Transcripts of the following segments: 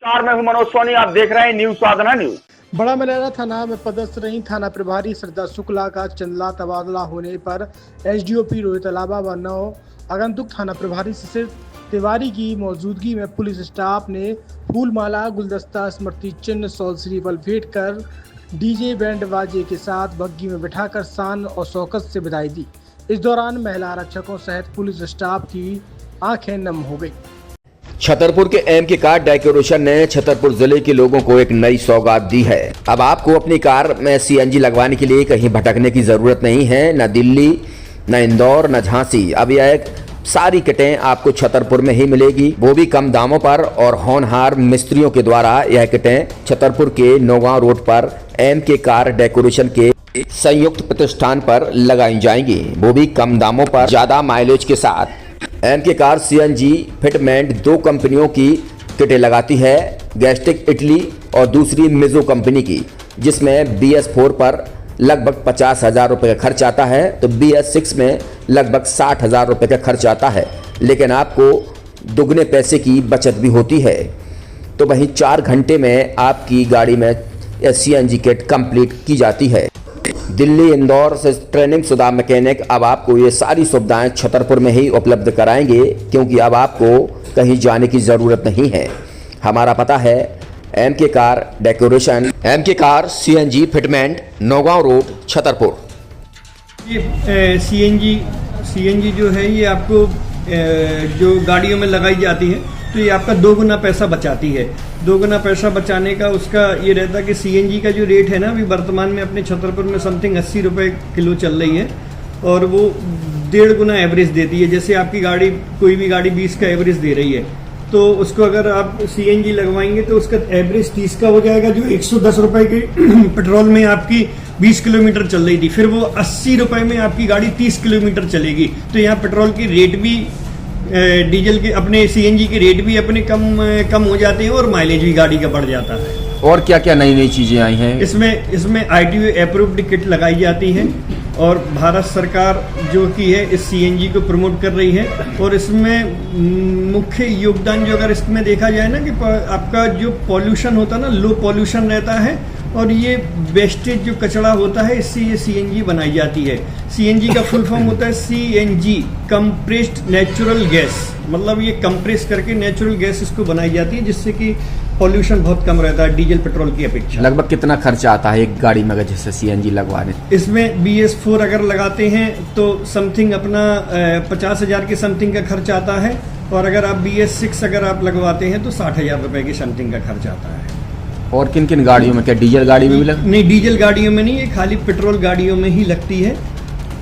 मैं हूं मनोज सोनी, आप देख रहे हैं न्यूज साधना न्यूज। बड़ा मलेरा थाना में पदस्थ रही थाना प्रभारी श्रद्धा शुक्ला का चंदला तबादला होने पर एसडीओपी रोहित अलावा व 9 आगंतुक थाना प्रभारी शिशिर तिवारी की मौजूदगी में पुलिस स्टाफ ने फूलमाला, गुलदस्ता, स्मृति चिन्ह, सॉल श्रीफल भेंट कर डीजे बैंड बाजे के साथ बग्गी में बिठाकर शान और शौकत से विदाई दी। इस दौरान महिला आरक्षकों सहित पुलिस स्टाफ की आंखें नम हो गई। छतरपुर के एम के कार डेकोरेशन ने छतरपुर जिले के लोगों को एक नई सौगात दी है। अब आपको अपनी कार में सीएनजी लगवाने के लिए कहीं भटकने की जरूरत नहीं है, न दिल्ली, न इंदौर, न झांसी। अब यह सारी किटें आपको छतरपुर में ही मिलेगी, वो भी कम दामों पर। और होनहार मिस्त्रियों के द्वारा यह किटें छतरपुर के नौगांव रोड पर एम के कार डेकोरेशन के संयुक्त प्रतिष्ठान पर लगाई जाएंगी, वो भी कम दामों पर, ज्यादा माइलेज के साथ। एम के कार सीएनजी फिटमेंट 2 कंपनियों की किटें लगाती है, गैस्टिक इटली और दूसरी मिजो कंपनी की, जिसमें BS4 पर लगभग 50,000 रुपये का खर्च आता है, तो BS6 में लगभग 60,000 रुपये का खर्च आता है। लेकिन आपको दुगने पैसे की बचत भी होती है। तो वहीं 4 घंटे में आपकी गाड़ी में सीएनजी किट कंप्लीट की जाती है। दिल्ली, इंदौर से ट्रेनिंग शुदा मैकेनिक अब आपको ये सारी सुविधाएं छतरपुर में ही उपलब्ध कराएंगे, क्योंकि अब आपको कहीं जाने की ज़रूरत नहीं है। हमारा पता है एम के कार डेकोरेशन, एम के car CNG fitment, Naugaon road, Chhatarpur. ये सीएनजी जो है ये आपको जो गाड़ियों में लगाई जाती है तो ये आपका 2 गुना पैसा बचाती है। 2 गुना पैसा बचाने का उसका ये रहता है कि सीएनजी का जो रेट है ना, अभी वर्तमान में अपने छतरपुर में समथिंग 80 रुपये किलो चल रही है, और वो 1.5 गुना एवरेज देती है। जैसे आपकी गाड़ी, कोई भी गाड़ी 20 का एवरेज दे रही है, तो उसको अगर आप सीएनजी लगवाएंगे तो उसका एवरेज 30 का हो जाएगा। जो 110 रुपये के पेट्रोल में आपकी 20 किलोमीटर चल रही थी, फिर वो 80 रुपये में आपकी गाड़ी 30 किलोमीटर चलेगी। तो यहाँ पेट्रोल की रेट भी, डीजल के, अपने सीएनजी के रेट भी अपने कम हो जाते हैं और माइलेज भी गाड़ी का बढ़ जाता है। और क्या क्या नई नई चीजें आई हैं? इसमें ITO अप्रूव्ड किट लगाई जाती है, और भारत सरकार जो की है इस सीएनजी को प्रमोट कर रही है। और इसमें मुख्य योगदान जो अगर इसमें देखा जाए ना, कि आपका जो पॉल्यूशन होता है ना, लो पॉल्यूशन रहता है, और ये वेस्टेज जो कचरा होता है, इससे ये सीएनजी बनाई जाती है। सीएनजी का फुल फॉर्म होता है CNG, कंप्रेस्ड नेचुरल गैस। मतलब ये कंप्रेस करके नेचुरल गैस इसको बनाई जाती है, जिससे कि पॉल्यूशन बहुत कम रहता है डीजल पेट्रोल की अपेक्षा। लगभग कितना खर्चा आता है एक गाड़ी में अगर जैसे सीएनजी लगवाने? इसमें BS4 अगर लगाते हैं तो समथिंग अपना 50,000 के समथिंग का खर्च आता है, और अगर आप BS6 अगर आप लगवाते हैं तो 60,000 रुपए की समथिंग का खर्च आता है। और किन किन गाड़ियों में? क्या डीजल गाड़ी में भी नहीं, डीजल गाड़ियों में नहीं, ये खाली पेट्रोल गाड़ियों में ही लगती है।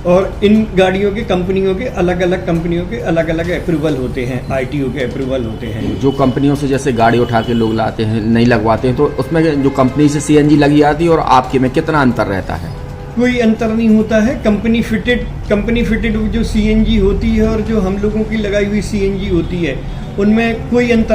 और इन गाड़ियों के कंपनियों के अलग अलग अप्रूवल होते हैं, ITO के अप्रूवल होते हैं। जो कंपनियों से जैसे गाड़ी उठा के लोग लाते हैं, नहीं लगवाते हैं, तो उसमें जो कंपनी से सीएनजी लगी आती है और आपके में कितना अंतर रहता है? कोई अंतर नहीं होता है। कंपनी फिटेड जो सीएनजी होती है और जो हम लोगों की लगाई हुई सीएनजी होती है, उनमें कोई अंतर